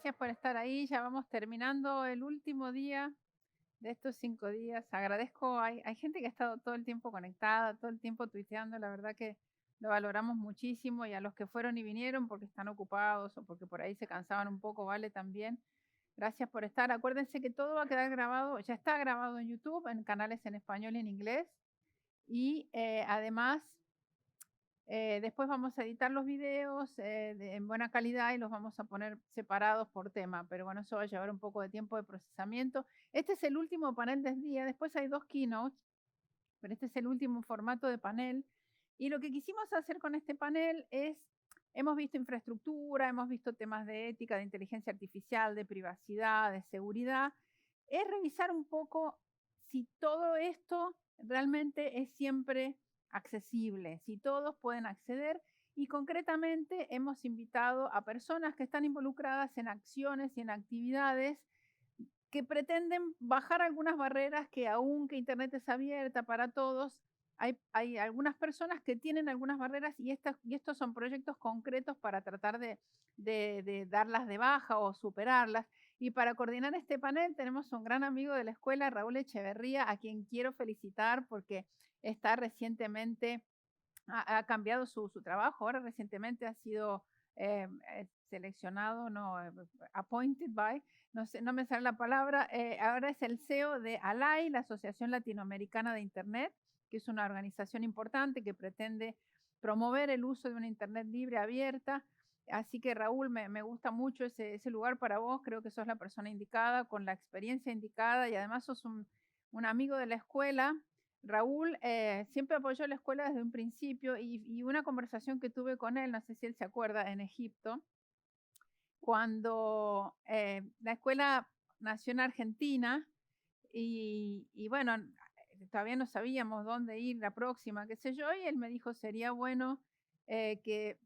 Gracias por estar ahí. Ya vamos terminando el último día de estos 5 días. Agradezco, hay gente que ha estado todo el tiempo conectada, todo el tiempo tuiteando. La verdad que lo valoramos muchísimo y a los que fueron y vinieron porque están ocupados o porque por ahí se cansaban un poco, vale también. Gracias por estar. Acuérdense que todo va a quedar grabado, ya está grabado en YouTube, en canales en español y en inglés. Y además después vamos a editar los videos en buena calidad y los vamos a poner separados por tema, pero bueno, eso va a llevar un poco de tiempo de procesamiento. Este es el último panel del día, después hay 2 keynotes, pero este es el último formato de panel. Y lo que quisimos hacer con este panel es, hemos visto infraestructura, hemos visto temas de ética, de inteligencia artificial, de privacidad, de seguridad, es revisar un poco si todo esto realmente es siempre accesible, si todos pueden acceder. Y concretamente hemos invitado a personas que están involucradas en acciones y en actividades que pretenden bajar algunas barreras que aunque Internet es abierta para todos, hay algunas personas que tienen algunas barreras y estos son proyectos concretos para tratar de darlas de baja o superarlas. Y para coordinar este panel tenemos un gran amigo de la escuela, Raúl Echeverría, a quien quiero felicitar porque está recientemente ha cambiado su trabajo. Ahora recientemente ha sido seleccionado, no, appointed by, no sé, no me sale la palabra, ahora es el CEO de ALAI, la Asociación Latinoamericana de Internet, que es una organización importante que pretende promover el uso de una Internet libre, abierta. Así que Raúl, me gusta mucho ese lugar para vos, creo que sos la persona indicada, con la experiencia indicada y además sos un amigo de la escuela. Raúl siempre apoyó la escuela desde un principio y una conversación que tuve con él, no sé si él se acuerda, en Egipto, cuando la escuela nació en Argentina y bueno, todavía no sabíamos dónde ir la próxima, qué sé yo, y él me dijo, sería bueno que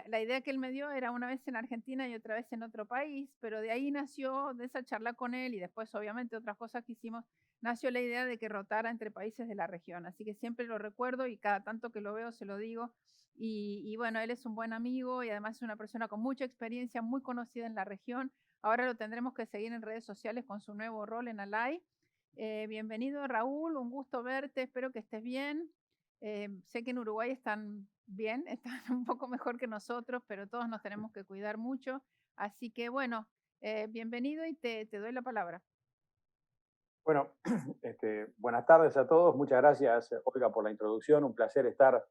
la idea que él me dio era una vez en Argentina y otra vez en otro país, pero de ahí nació, de esa charla con él y después obviamente otras cosas que hicimos, nació la idea de que rotara entre países de la región. Así que siempre lo recuerdo y cada tanto que lo veo se lo digo. Y bueno, él es un buen amigo y además es una persona con mucha experiencia, muy conocida en la región. Ahora lo tendremos que seguir en redes sociales con su nuevo rol en Alay. Bienvenido Raúl, un gusto verte, espero que estés bien. Sé que en Uruguay están bien, están un poco mejor que nosotros, pero todos nos tenemos que cuidar mucho. Así que bueno, bienvenido y te doy la palabra. Bueno, buenas tardes a todos. Muchas gracias, Olga, por la introducción. Un placer estar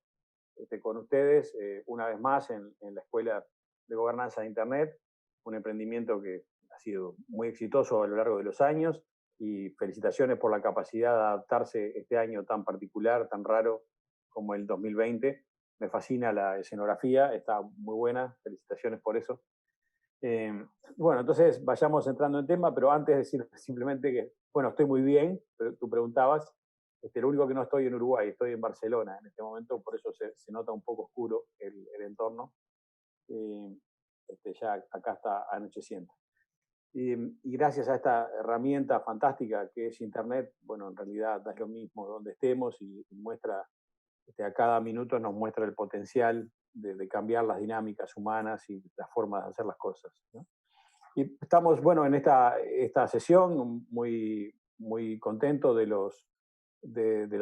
con ustedes una vez más en la Escuela de Gobernanza de Internet, un emprendimiento que ha sido muy exitoso a lo largo de los años y felicitaciones por la capacidad de adaptarse este año tan particular, tan raro como el 2020. Me fascina la escenografía, está muy buena, felicitaciones por eso. Eh, bueno, entonces vayamos entrando en tema, pero antes decir simplemente que, bueno, estoy muy bien, pero tú preguntabas, lo único que no estoy en Uruguay, estoy en Barcelona en este momento, por eso se nota un poco oscuro el entorno. Eh, ya acá está anocheciendo. Y gracias a esta herramienta fantástica que es Internet, bueno, en realidad da lo mismo donde estemos y muestra, a cada minuto nos muestra el potencial de cambiar las dinámicas humanas y las formas de hacer las cosas, ¿no? Y estamos, bueno, en esta sesión muy contento de los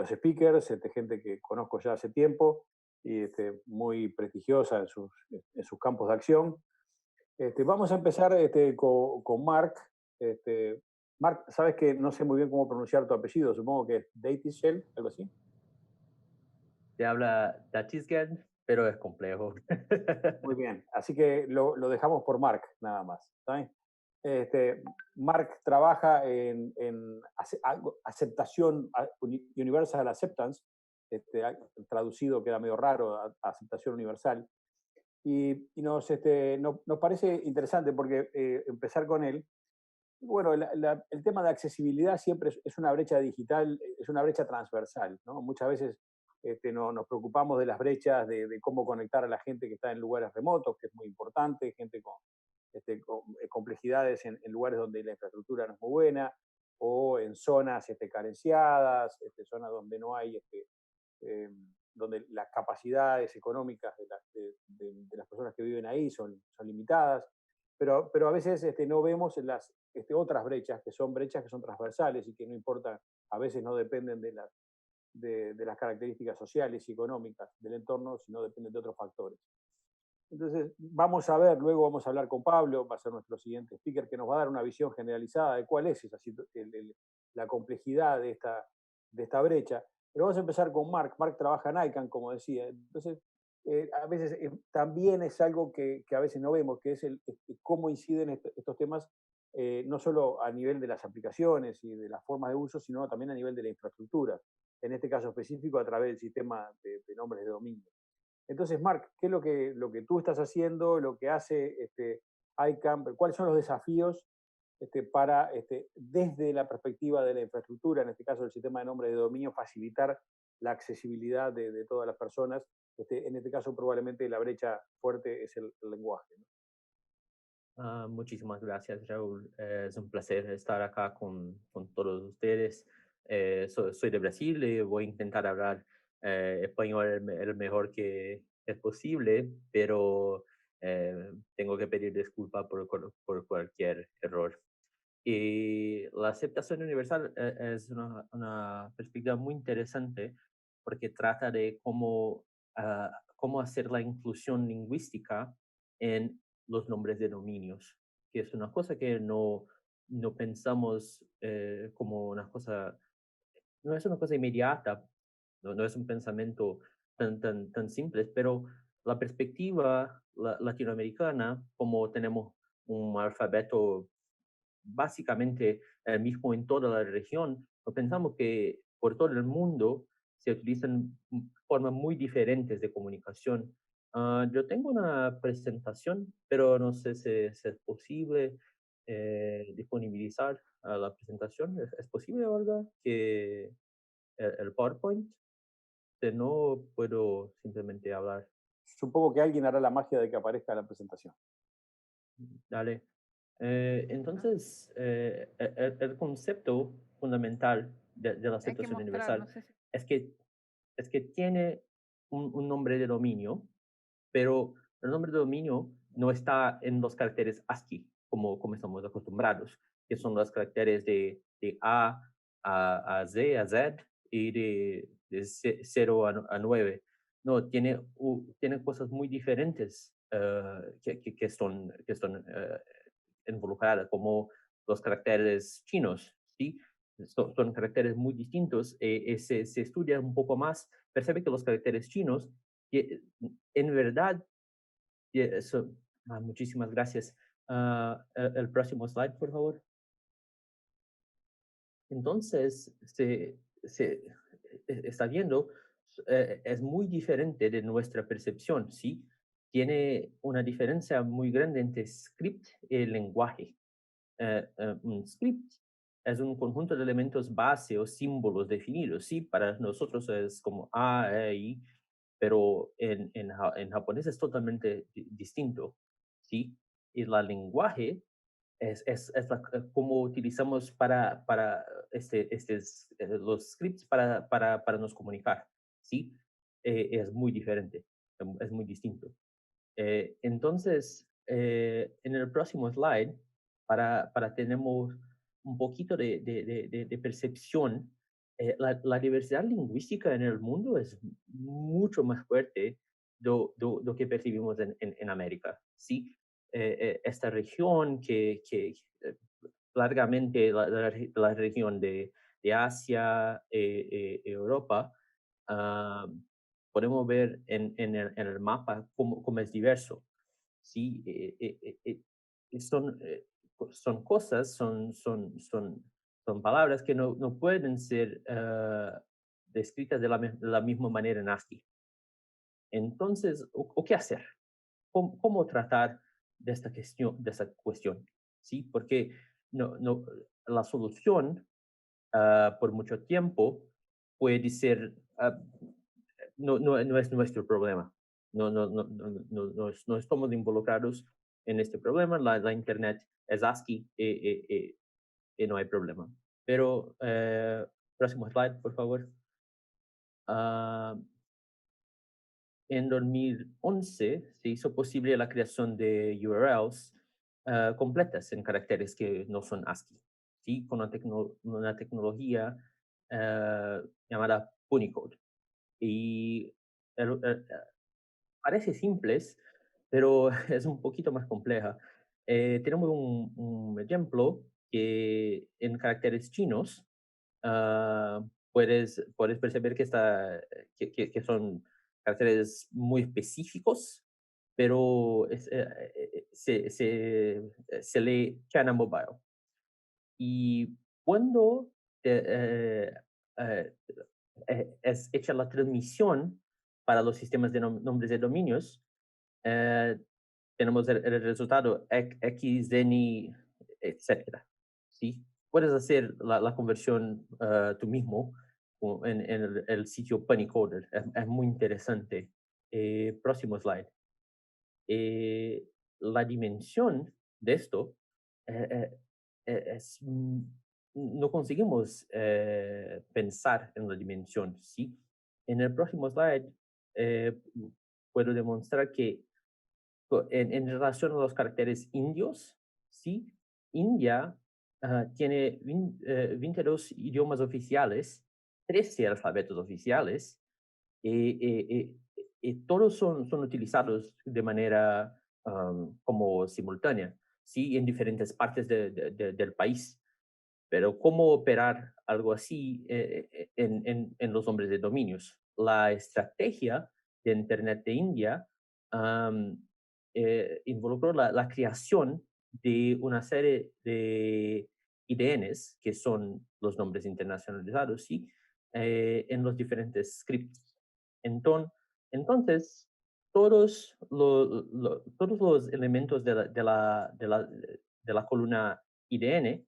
speakers, gente que conozco ya hace tiempo y muy prestigiosa en sus campos de acción. Vamos a empezar con Mark. Mark, sabes que no sé muy bien cómo pronunciar tu apellido, supongo que es Datishell, algo así. Se habla Tachiscan, pero es complejo. Muy bien, así que lo dejamos por Mark, nada más. ¿Sabes? Mark trabaja en aceptación, Universal Acceptance, traducido queda medio raro, aceptación universal. Y nos parece interesante porque empezar con él. Bueno, el tema de accesibilidad siempre es una brecha digital, es una brecha transversal, ¿no? Muchas veces no, nos preocupamos de las brechas, de cómo conectar a la gente que está en lugares remotos, que es muy importante, gente con complejidades en lugares donde la infraestructura no es muy buena, o en zonas carenciadas, zonas donde no hay, eh, donde las capacidades económicas de las personas que viven ahí son limitadas. pero a veces no vemos las otras brechas que son transversales y que no importa, a veces no dependen de las características sociales y económicas del entorno, sino dependen de otros factores. Entonces, luego vamos a hablar con Pablo, va a ser nuestro siguiente speaker, que nos va a dar una visión generalizada de cuál es la complejidad de esta brecha. Pero vamos a empezar con Mark. Mark trabaja en ICANN, como decía. Entonces, a veces también es algo que a veces no vemos, que es cómo inciden estos temas, no solo a nivel de las aplicaciones y de las formas de uso, sino también a nivel de la infraestructura. En este caso específico, a través del sistema de nombres de dominio. Entonces, Mark, ¿qué es lo que tú estás haciendo, lo que hace ICANN? ¿Cuáles son los desafíos para, desde la perspectiva de la infraestructura, en este caso el sistema de nombre de dominio, facilitar la accesibilidad de todas las personas? En este caso, probablemente la brecha fuerte es el lenguaje, ¿no? Muchísimas gracias, Raúl. Es un placer estar acá con todos ustedes. Soy de Brasil y voy a intentar hablar español el mejor que es posible, pero tengo que pedir disculpas por cualquier error. Y la aceptación universal es una perspectiva muy interesante porque trata de cómo hacer la inclusión lingüística en los nombres de dominios, que es una cosa que no pensamos como una cosa, no es una cosa inmediata, no es un pensamiento tan simple, pero la perspectiva latinoamericana, como tenemos un alfabeto básicamente el mismo en toda la región, no pensamos que por todo el mundo se utilizan formas muy diferentes de comunicación. Yo tengo una presentación, pero no sé si es posible disponibilizar la presentación. ¿Es posible, Olga, que el PowerPoint? Si no, puedo simplemente hablar. Supongo que alguien hará la magia de que aparezca la presentación. Dale. Entonces, el concepto fundamental de la Hay que aceptación mostrar, no universal sé si... es que tiene un nombre de dominio, pero el nombre de dominio no está en los caracteres ASCII, como estamos acostumbrados, que son los caracteres de A a Z y de 0 a 9. No, tiene cosas muy diferentes que son involucradas, como los caracteres chinos, ¿sí? Son caracteres muy distintos. Se estudia un poco más, percibe que los caracteres chinos, en verdad, eso, muchísimas gracias. El próximo slide, por favor. Entonces, está viendo, es muy diferente de nuestra percepción, ¿sí? Tiene una diferencia muy grande entre script y lenguaje. Un script es un conjunto de elementos base o símbolos definidos, ¿sí? Para nosotros es como A, E, I, pero en japonés es totalmente distinto, ¿sí? Y el lenguaje como utilizamos para los scripts para nos comunicar, ¿sí? Es muy diferente, es muy distinto. Entonces, en el próximo slide, tenemos un poquito de percepción, la diversidad lingüística en el mundo es mucho más fuerte de lo que percibimos en América, ¿sí? Esta región que largamente la región de Asia, Europa, ah, podemos ver en el mapa cómo es diverso. ¿Sí? Son cosas, son palabras que no pueden ser descritas de la misma manera en ASCII. Entonces, ¿o qué hacer? ¿Cómo tratar de esta cuestión? ¿Sí? Porque la solución por mucho tiempo puede ser, no es nuestro problema. No estamos involucrados en este problema. La Internet es ASCII y no hay problema. Pero, próximo slide, por favor. Ah, en 2011 se hizo posible la creación de URLs completas en caracteres que no son ASCII, ¿sí? Con una tecnología llamada Punicode. Y parece simples, pero es un poquito más compleja. Tenemos un ejemplo que en caracteres chinos puedes percibir que son caracteres muy específicos, pero se lee China Mobile. Y cuando eh, es hecha la transmisión para los sistemas de nombres de dominios, eh, tenemos el resultado XNI, etcétera. ¿Sí? Puedes hacer la conversión tú mismo en el sitio Punicoder. Es muy interesante. Próximo slide. La dimensión de esto eh, no conseguimos pensar en la dimensión, ¿sí? En el próximo slide eh, puedo demostrar que en relación a los caracteres indios, ¿sí? India tiene 22 idiomas oficiales, 13 alfabetos oficiales, y todos son utilizados de manera como simultánea, ¿sí? En diferentes partes del país. Pero ¿cómo operar algo así en los nombres de dominios? La estrategia de Internet de India involucró la creación de una serie de IDNs, que son los nombres internacionalizados, ¿sí? En los diferentes scripts. Entonces, todos los elementos de la columna IDN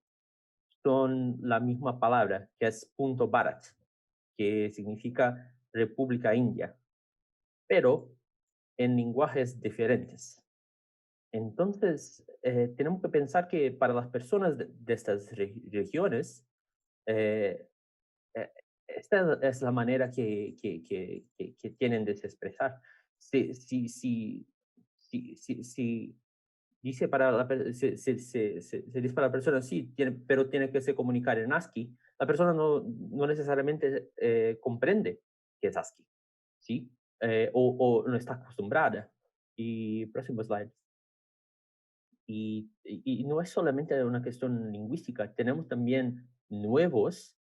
son la misma palabra, que es punto Bharat, que significa República India, pero en lenguajes diferentes. Entonces, tenemos que pensar que para las personas de estas regiones, eh, eh, esta es la manera que tienen de se expresar. Si dice para se dice para la persona, sí, pero tiene que se comunicar en ASCII, la persona no necesariamente comprende que es ASCII, ¿sí? O no está acostumbrada. Y próximo slide. Y no es solamente una cuestión lingüística, tenemos también nuevas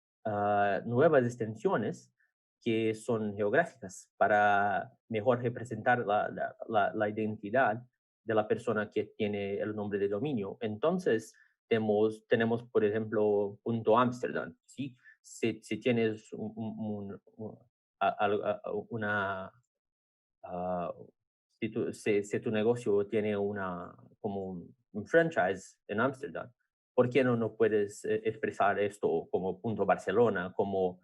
extensiones que son geográficas para mejor representar la identidad de la persona que tiene el nombre de dominio. Entonces, tenemos por ejemplo, punto Amsterdam, ¿sí? Si tienes una ah, si tu negocio tiene como un franchise en Ámsterdam, ¿por qué no puedes expresar esto como punto Barcelona, como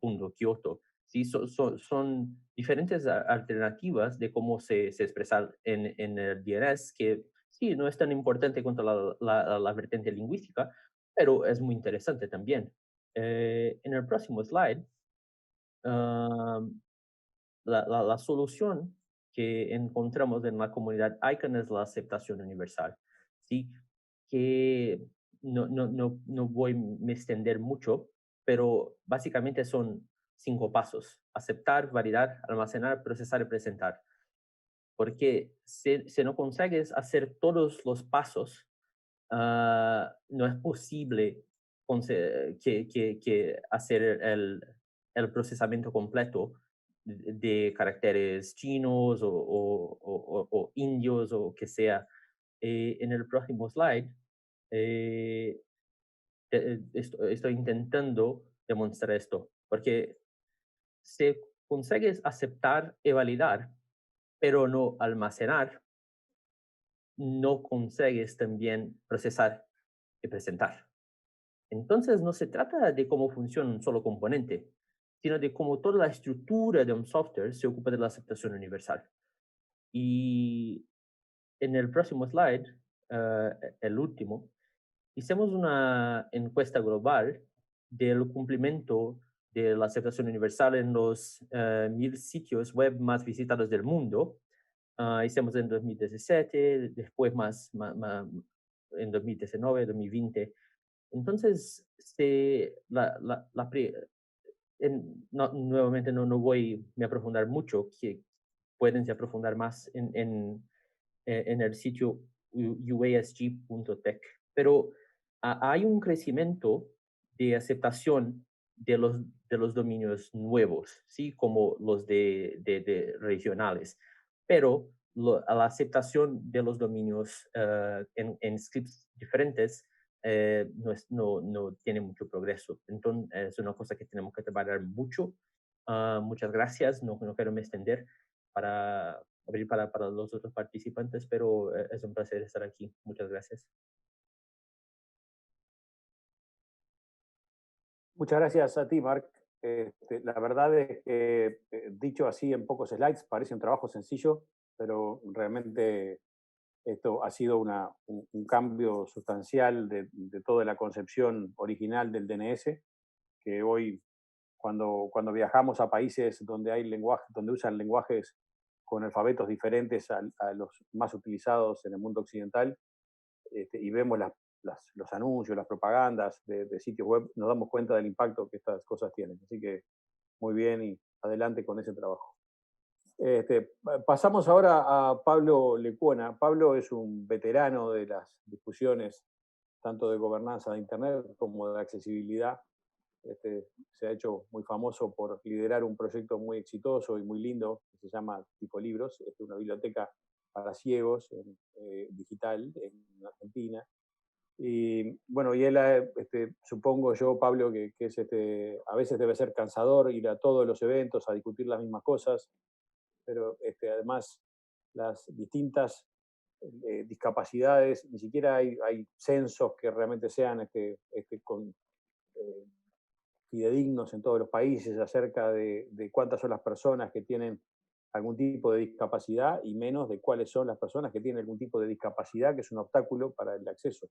punto Kioto? Sí, son diferentes alternativas de cómo se expresa en el DNS, que sí, no es tan importante cuanto la vertiente lingüística, pero es muy interesante también. En el próximo slide, ah, la solución que encontramos en la comunidad ICANN es la aceptación universal, ¿sí? Que no voy a me extender mucho, pero básicamente son 5 pasos: aceptar, validar, almacenar, procesar y presentar. Porque si no consigues hacer todos los pasos, no es posible que hacer el procesamiento completo de caracteres chinos o indios o que sea. En el próximo slide, eh, estoy intentando demostrar esto, porque si consigues aceptar y validar, pero no almacenar, no consigues también procesar y presentar. Entonces, no se trata de cómo funciona un solo componente, sino de cómo toda la estructura de un software se ocupa de la aceptación universal. Y en el próximo slide, el último, hicimos una encuesta global del cumplimiento de la aceptación universal en los 1000 sitios web más visitados del mundo. Hicimos en 2017, después en 2019, 2020. Entonces, nuevamente no voy a aprofundar mucho, que pueden aprofundar más en el sitio uasg.tech, pero hay un crecimiento de aceptación de los dominios nuevos, ¿sí? Como los de regionales, pero la aceptación de los dominios en scripts diferentes no tiene mucho progreso. Entonces, es una cosa que tenemos que trabajar mucho. Muchas gracias, no quiero me extender para abrir para los otros participantes, pero es un placer estar aquí. Muchas gracias. Muchas gracias a ti, Marc. La verdad es que, dicho así en pocos slides, parece un trabajo sencillo, pero realmente esto ha sido un cambio sustancial de toda la concepción original del DNS, que hoy, cuando viajamos a países donde hay lenguajes, donde usan lenguajes con alfabetos diferentes a los más utilizados en el mundo occidental, y vemos los anuncios, las propagandas de sitios web, nos damos cuenta del impacto que estas cosas tienen. Así que muy bien y adelante con ese trabajo. Pasamos ahora a Pablo Lecuona. Pablo es un veterano de las discusiones tanto de gobernanza de Internet como de accesibilidad. Se ha hecho muy famoso por liderar un proyecto muy exitoso y muy lindo que se llama Tipo Libros, una biblioteca para ciegos digital en Argentina. Y bueno, y él, supongo yo, Pablo, que es a veces debe ser cansador ir a todos los eventos a discutir las mismas cosas, pero además las distintas discapacidades, ni siquiera hay censos que realmente sean fidedignos en todos los países acerca de cuántas son las personas que tienen algún tipo de discapacidad y menos de cuáles son las personas que tienen algún tipo de discapacidad que es un obstáculo para el acceso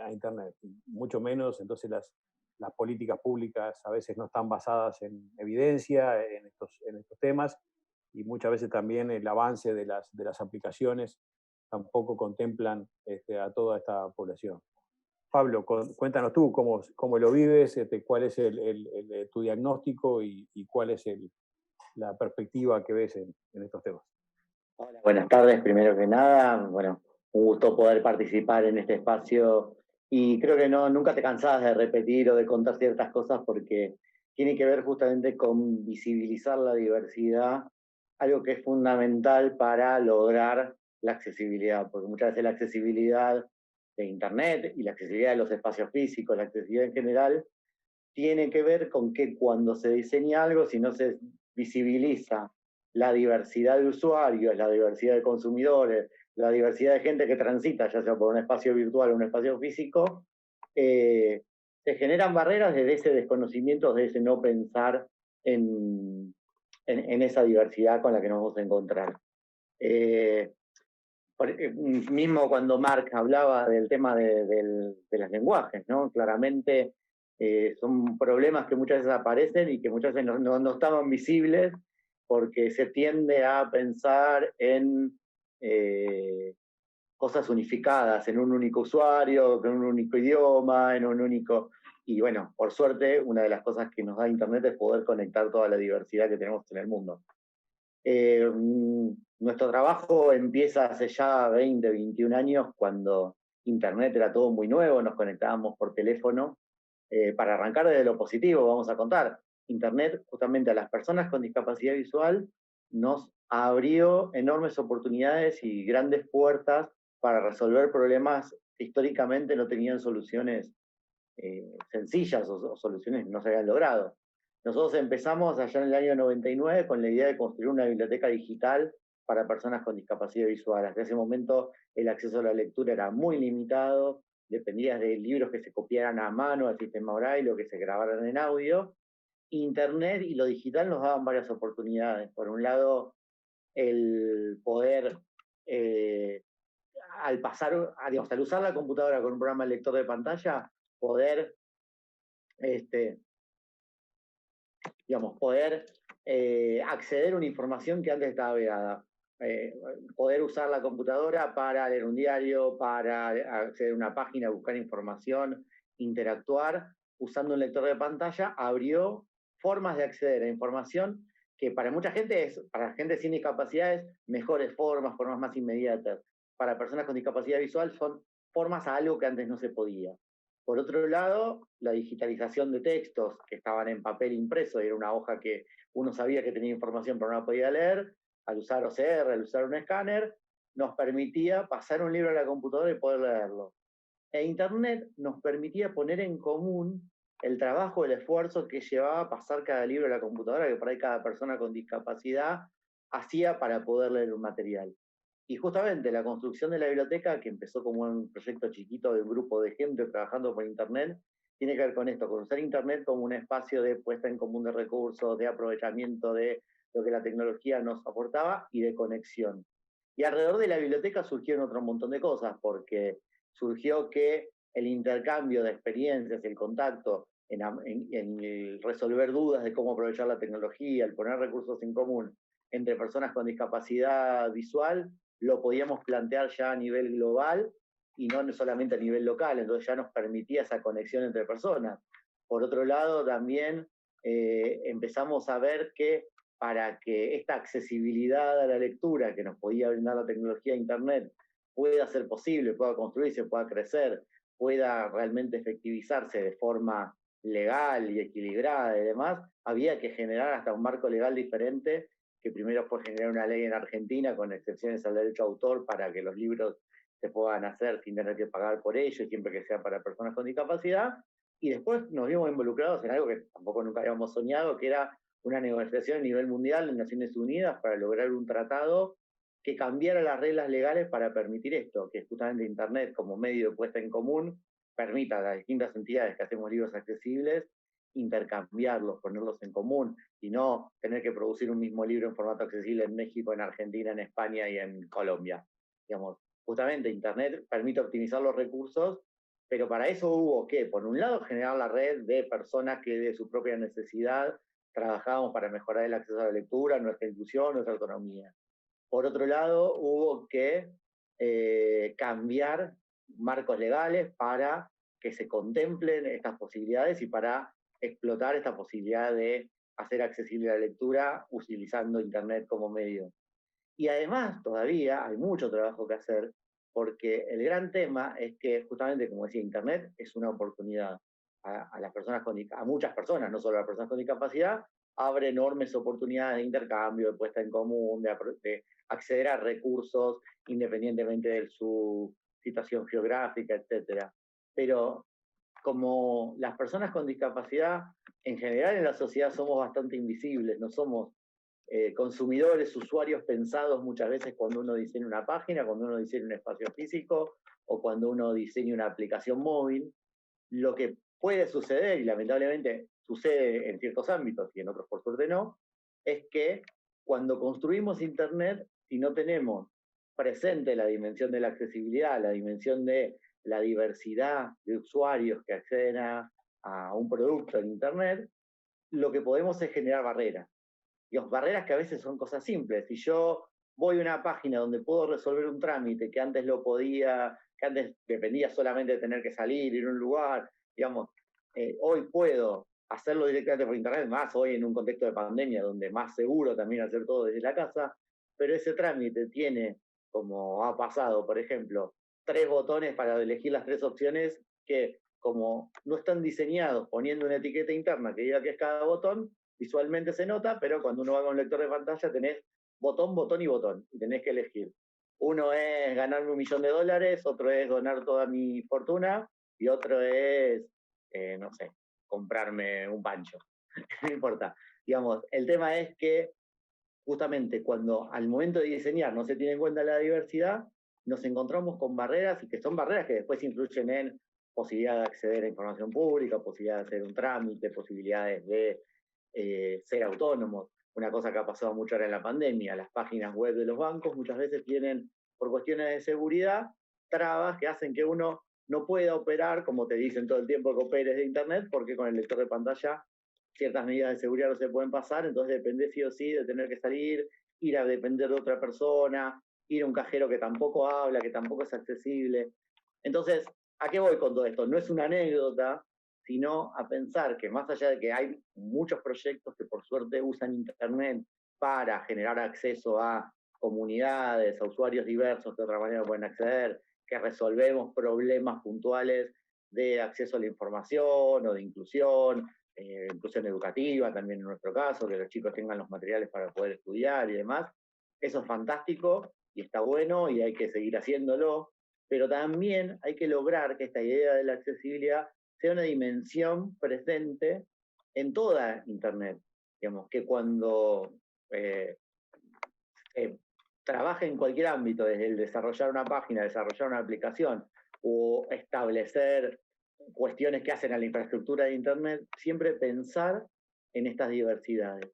a Internet. Mucho menos, entonces las políticas públicas a veces no están basadas en evidencia en estos temas y muchas veces también el avance de las aplicaciones tampoco contemplan a toda esta población. Pablo, cuéntanos tú cómo lo vives, cuál es tu diagnóstico y cuál es la perspectiva que ves en estos temas. Hola, buenas tardes, primero que nada. Bueno, un gusto poder participar en este espacio y creo que nunca te cansás de repetir o de contar ciertas cosas porque tiene que ver justamente con visibilizar la diversidad, algo que es fundamental para lograr la accesibilidad, porque muchas veces la accesibilidad de Internet y la accesibilidad de los espacios físicos, la accesibilidad en general, tiene que ver con que cuando se diseña algo, si no se visibiliza la diversidad de usuarios, la diversidad de consumidores, la diversidad de gente que transita, ya sea por un espacio virtual o un espacio físico, se generan barreras desde ese desconocimiento, de ese no pensar en esa diversidad con la que nos vamos a encontrar. Mismo cuando Marc hablaba del tema de los lenguajes, ¿no? Claramente son problemas que muchas veces aparecen y que muchas veces no estaban visibles porque se tiende a pensar en cosas unificadas, en un único usuario, en un único idioma, en un único... Y bueno, por suerte, una de las cosas que nos da Internet es poder conectar toda la diversidad que tenemos en el mundo. Nuestro trabajo empieza hace ya 20, 21 años, cuando Internet era todo muy nuevo, nos conectábamos por teléfono. Para arrancar desde lo positivo, vamos a contar. Internet, justamente a las personas con discapacidad visual, nos abrió enormes oportunidades y grandes puertas para resolver problemas que históricamente no tenían soluciones sencillas o soluciones que no se habían logrado. Nosotros empezamos allá en el año 99 con la idea de construir una biblioteca digital para personas con discapacidad visual. Hasta ese momento el acceso a la lectura era muy limitado, dependía de libros que se copiaran a mano al sistema Braille o que se grabaran en audio. Internet y lo digital nos daban varias oportunidades. Por un lado, el poder, al usar la computadora con un programa de lector de pantalla, poder poder acceder a una información que antes estaba vedada. poder usar la computadora para leer un diario, para acceder a una página, buscar información, interactuar, usando un lector de pantalla, abrió formas de acceder a información que para mucha gente, para gente sin discapacidades, mejores formas, formas más inmediatas. Para personas con discapacidad visual son formas a algo que antes no se podía. Por otro lado, la digitalización de textos que estaban en papel impreso, y era una hoja que uno sabía que tenía información pero no la podía leer, al usar OCR, al usar un escáner, nos permitía pasar un libro a la computadora y poder leerlo. E Internet nos permitía poner en común el trabajo, el esfuerzo que llevaba pasar cada libro a la computadora, que por ahí cada persona con discapacidad hacía para poder leer un material. Y justamente la construcción de la biblioteca, que empezó como un proyecto chiquito de un grupo de gente trabajando por Internet, tiene que ver con esto, con usar Internet como un espacio de puesta en común de recursos, de aprovechamiento de lo que la tecnología nos aportaba y de conexión. Y alrededor de la biblioteca surgieron otro montón de cosas, porque surgió que el intercambio de experiencias, el contacto, en el resolver dudas de cómo aprovechar la tecnología, el poner recursos en común entre personas con discapacidad visual, lo podíamos plantear ya a nivel global y no solamente a nivel local, entonces ya nos permitía esa conexión entre personas. Por otro lado, también empezamos a ver que para que esta accesibilidad a la lectura que nos podía brindar la tecnología de Internet pueda ser posible, pueda construirse, pueda crecer, pueda realmente efectivizarse de forma legal y equilibrada y demás, había que generar hasta un marco legal diferente, que primero fue generar una ley en Argentina con excepciones al derecho a autor para que los libros se puedan hacer sin tener que pagar por ello y siempre que sea para personas con discapacidad. Y después nos vimos involucrados en algo que tampoco nunca habíamos soñado, que era una negociación a nivel mundial en Naciones Unidas para lograr un tratado que cambiara las reglas legales para permitir esto, que justamente Internet como medio de puesta en común permita a las distintas entidades que hacemos libros accesibles intercambiarlos, ponerlos en común y no tener que producir un mismo libro en formato accesible en México, en Argentina, en España y en Colombia. Digamos, justamente Internet permite optimizar los recursos, pero para eso hubo que, por un lado, generar la red de personas que de su propia necesidad trabajábamos para mejorar el acceso a la lectura, nuestra inclusión, nuestra autonomía. Por otro lado, hubo que cambiar marcos legales para que se contemplen estas posibilidades y para explotar esta posibilidad de hacer accesible la lectura utilizando Internet como medio. Y además, todavía hay mucho trabajo que hacer, porque el gran tema es que, justamente, como decía, Internet es una oportunidad a las personas a muchas personas, no solo a las personas con discapacidad, abre enormes oportunidades de intercambio, de puesta en común, de acceder a recursos independientemente de su situación geográfica, etcétera. Pero como las personas con discapacidad, en general en la sociedad somos bastante invisibles, no somos consumidores, usuarios pensados muchas veces cuando uno diseña una página, cuando uno diseña un espacio físico o cuando uno diseña una aplicación móvil. Lo que puede suceder, y lamentablemente sucede en ciertos ámbitos y en otros por suerte no, es que cuando construimos Internet, si no tenemos presente la dimensión de la accesibilidad, la dimensión de la diversidad de usuarios que acceden a un producto en Internet, lo que podemos es generar barreras. Digamos, barreras que a veces son cosas simples. Si yo voy a una página donde puedo resolver un trámite que antes que antes dependía solamente de tener que salir, ir a un lugar, digamos, hoy puedo hacerlo directamente por Internet, más hoy en un contexto de pandemia, donde más seguro también hacer todo desde la casa, pero ese trámite tiene, como ha pasado, por ejemplo, 3 botones para elegir las 3 opciones que, como no están diseñados poniendo una etiqueta interna que diga que es cada botón, visualmente se nota, pero cuando uno va con un lector de pantalla tenés botón, botón y botón, y tenés que elegir. Uno es ganarme $1.000.000, otro es donar toda mi fortuna, y otro es, no sé, comprarme un pancho. No importa. Digamos, el tema es que justamente cuando al momento de diseñar no se tiene en cuenta la diversidad, nos encontramos con barreras, y que son barreras que después influyen en posibilidad de acceder a información pública, posibilidad de hacer un trámite, posibilidades de ser autónomos. Una cosa que ha pasado mucho ahora en la pandemia, las páginas web de los bancos muchas veces tienen, por cuestiones de seguridad, trabas que hacen que uno no pueda operar como te dicen todo el tiempo que operes de Internet, porque con el lector de pantalla ciertas medidas de seguridad no se pueden pasar, entonces depende sí o sí de tener que salir, ir a depender de otra persona, ir a un cajero que tampoco habla, que tampoco es accesible. Entonces, ¿a qué voy con todo esto? No es una anécdota, sino a pensar que más allá de que hay muchos proyectos que por suerte usan Internet para generar acceso a comunidades, a usuarios diversos que de otra manera pueden acceder, que resolvemos problemas puntuales de acceso a la información o de inclusión educativa también en nuestro caso, que los chicos tengan los materiales para poder estudiar y demás. Eso es fantástico y está bueno y hay que seguir haciéndolo, pero también hay que lograr que esta idea de la accesibilidad sea una dimensión presente en toda Internet. Digamos, que cuando trabaje en cualquier ámbito, desde el desarrollar una página, desarrollar una aplicación o establecer cuestiones que hacen a la infraestructura de Internet, siempre pensar en estas diversidades.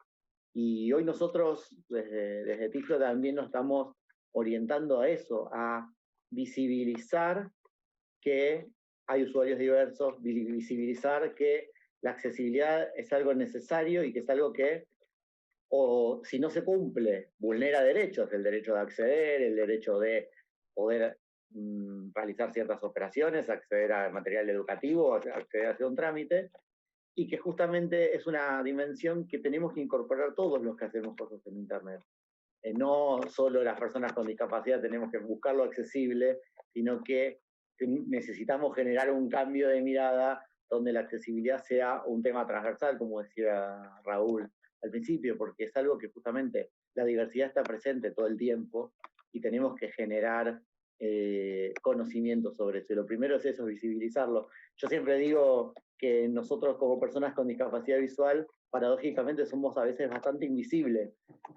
Y hoy nosotros desde Tiflo también nos estamos orientando a eso, a visibilizar que hay usuarios diversos, visibilizar que la accesibilidad es algo necesario y que es algo que, o si no se cumple, vulnera derechos, el derecho de acceder, el derecho de poder realizar ciertas operaciones, acceder a material educativo, acceder a hacer un trámite, y que justamente es una dimensión que tenemos que incorporar todos los que hacemos cosas en Internet. No solo las personas con discapacidad tenemos que buscarlo accesible, sino que necesitamos generar un cambio de mirada donde la accesibilidad sea un tema transversal, como decía Raúl al principio, porque es algo que justamente la diversidad está presente todo el tiempo y tenemos que generar conocimiento sobre eso. Y lo primero es eso, visibilizarlo. Yo siempre digo que nosotros como personas con discapacidad visual, paradójicamente somos a veces bastante invisibles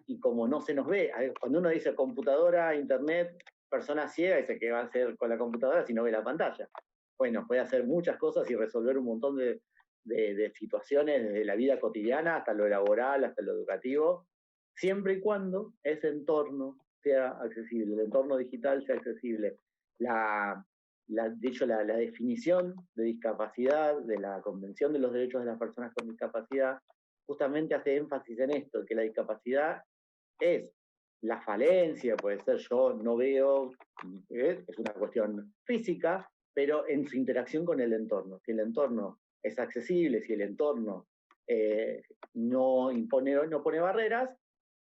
y como no se nos ve, cuando uno dice computadora, internet, persona ciega, dice que va a hacer con la computadora si no ve la pantalla. Bueno, puede hacer muchas cosas y resolver un montón de situaciones desde la vida cotidiana hasta lo laboral, hasta lo educativo, siempre y cuando ese entorno sea accesible, el entorno digital sea accesible. De hecho, la definición de discapacidad de la Convención de los Derechos de las Personas con Discapacidad justamente hace énfasis en esto, que la discapacidad es la falencia, puede ser yo no veo, es una cuestión física, pero en su interacción con el entorno. Si el entorno es accesible, si el entorno no pone barreras,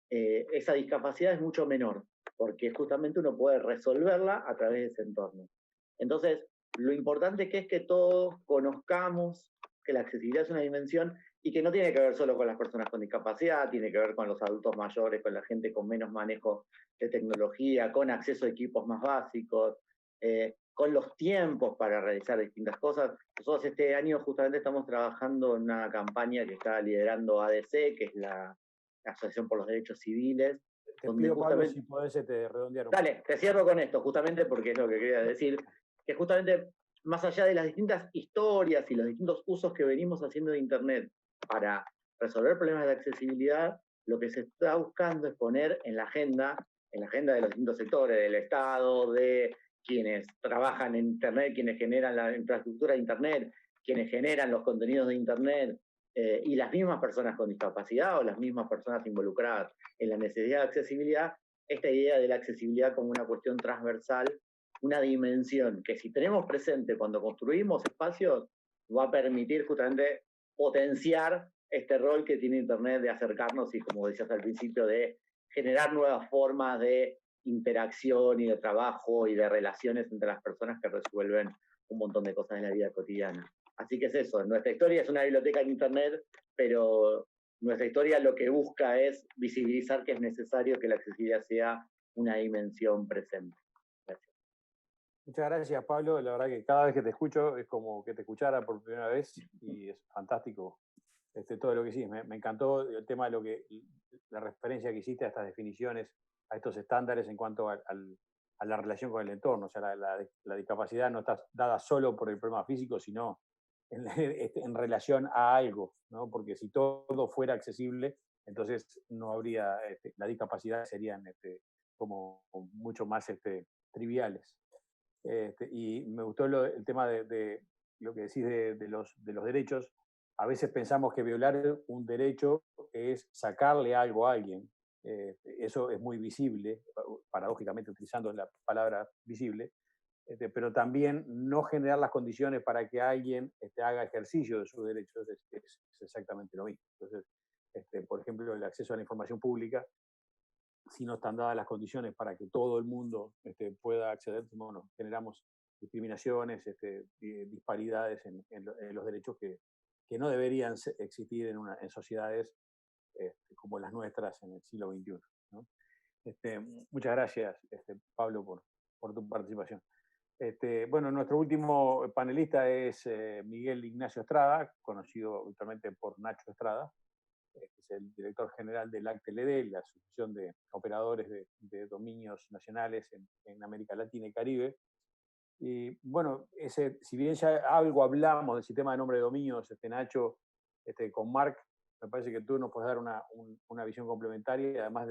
esa discapacidad es mucho menor, porque justamente uno puede resolverla a través de ese entorno. Entonces, lo importante que es que todos conozcamos que la accesibilidad es una dimensión y que no tiene que ver solo con las personas con discapacidad, tiene que ver con los adultos mayores, con la gente con menos manejo de tecnología, con acceso a equipos más básicos, con los tiempos para realizar distintas cosas. Nosotros este año justamente estamos trabajando en una campaña que está liderando ADC, que es la Asociación por los Derechos Civiles. Te pido, Pablo, si podés redondear un poco. Dale, te cierro con esto, justamente porque es lo que quería decir, que justamente más allá de las distintas historias y los distintos usos que venimos haciendo de Internet para resolver problemas de accesibilidad, lo que se está buscando es poner en la agenda de los distintos sectores, del Estado, de quienes trabajan en Internet, quienes generan la infraestructura de Internet, quienes generan los contenidos de Internet, y las mismas personas con discapacidad o las mismas personas involucradas en la necesidad de accesibilidad, esta idea de la accesibilidad como una cuestión transversal, una dimensión que si tenemos presente cuando construimos espacios, va a permitir justamente potenciar este rol que tiene Internet de acercarnos y, como decías al principio, de generar nuevas formas de interacción y de trabajo y de relaciones entre las personas que resuelven un montón de cosas en la vida cotidiana. Así que es eso, nuestra historia es una biblioteca en Internet, pero nuestra historia lo que busca es visibilizar que es necesario que la accesibilidad sea una dimensión presente. Gracias. Muchas gracias, Pablo. La verdad que cada vez que te escucho es como que te escuchara por primera vez y es fantástico todo lo que hiciste. Me encantó el tema de la referencia que hiciste a estas definiciones, a estos estándares en cuanto a la relación con el entorno. O sea, la discapacidad no está dada solo por el problema físico, sino en relación a algo, ¿no? Porque si todo fuera accesible, entonces no habría, la discapacidad serían como mucho más triviales. Y me gustó el tema de lo que decís de los derechos. A veces pensamos que violar un derecho es sacarle algo a alguien, Eso es muy visible, paradójicamente utilizando la palabra visible, pero también no generar las condiciones para que alguien haga ejercicio de sus derechos es exactamente lo mismo. Entonces, por ejemplo, el acceso a la información pública, si no están dadas las condiciones para que todo el mundo pueda acceder, bueno, generamos discriminaciones, disparidades en los derechos que no deberían existir en sociedades como las nuestras en el siglo XXI, ¿no? Muchas gracias, Pablo, por tu participación. Bueno, nuestro último panelista es Miguel Ignacio Estrada, conocido habitualmente por Nacho Estrada. Es el director general del ACTLD, la Asociación de Operadores de Dominios Nacionales en América Latina y Caribe. Y bueno, si bien ya algo hablamos del sistema de nombre de dominios, Nacho, con Marc, me parece que tú nos puedes dar una visión complementaria y además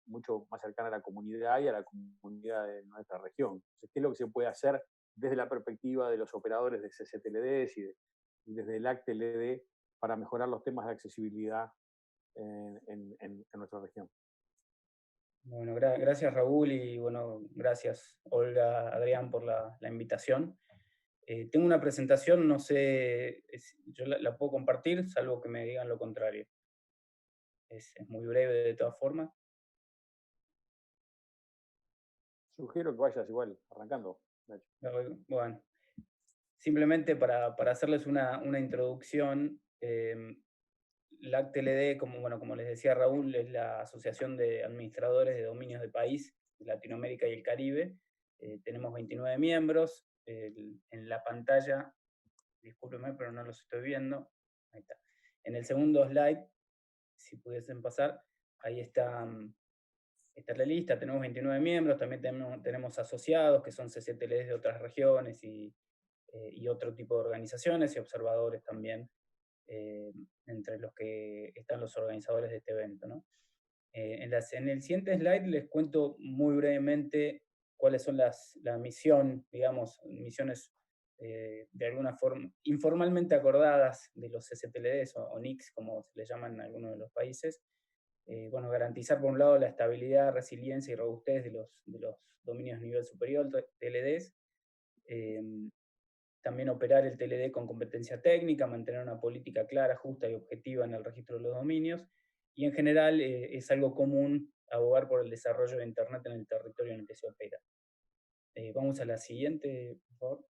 mucho más cercana a la comunidad y a la comunidad de nuestra región. Entonces, ¿qué es lo que se puede hacer desde la perspectiva de los operadores de CCTLDs y desde el ACTLD para mejorar los temas de accesibilidad en nuestra región? Bueno, gracias Raúl y bueno, gracias Olga, Adrián por la invitación. Tengo una presentación, no sé, yo la puedo compartir, salvo que me digan lo contrario. Es muy breve de todas formas. Sugiero que vayas igual, arrancando, Nacho. Bueno, simplemente para hacerles una introducción, la ACTLD, como les decía Raúl, es la Asociación de Administradores de Dominios de País de Latinoamérica y el Caribe. Tenemos 29 miembros. En la pantalla, discúlpenme, pero no los estoy viendo. Ahí está. En el segundo slide, si pudiesen pasar, ahí está la lista. Tenemos 29 miembros, también tenemos asociados, que son CCTLs de otras regiones y otro tipo de organizaciones, y observadores también, entre los que están los organizadores de este evento, ¿no? En el siguiente slide les cuento muy brevemente cuáles son la misión, digamos, misiones de alguna forma informalmente acordadas de los CCTLDs o NICs, como se les llaman en algunos de los países. Bueno, garantizar por un lado la estabilidad, resiliencia y robustez de los dominios nivel superior, TLDs. También operar el TLD con competencia técnica, mantener una política clara, justa y objetiva en el registro de los dominios, y en general es algo común abogar por el desarrollo de Internet en el territorio en el que se opera. Vamos a la siguiente, por favor.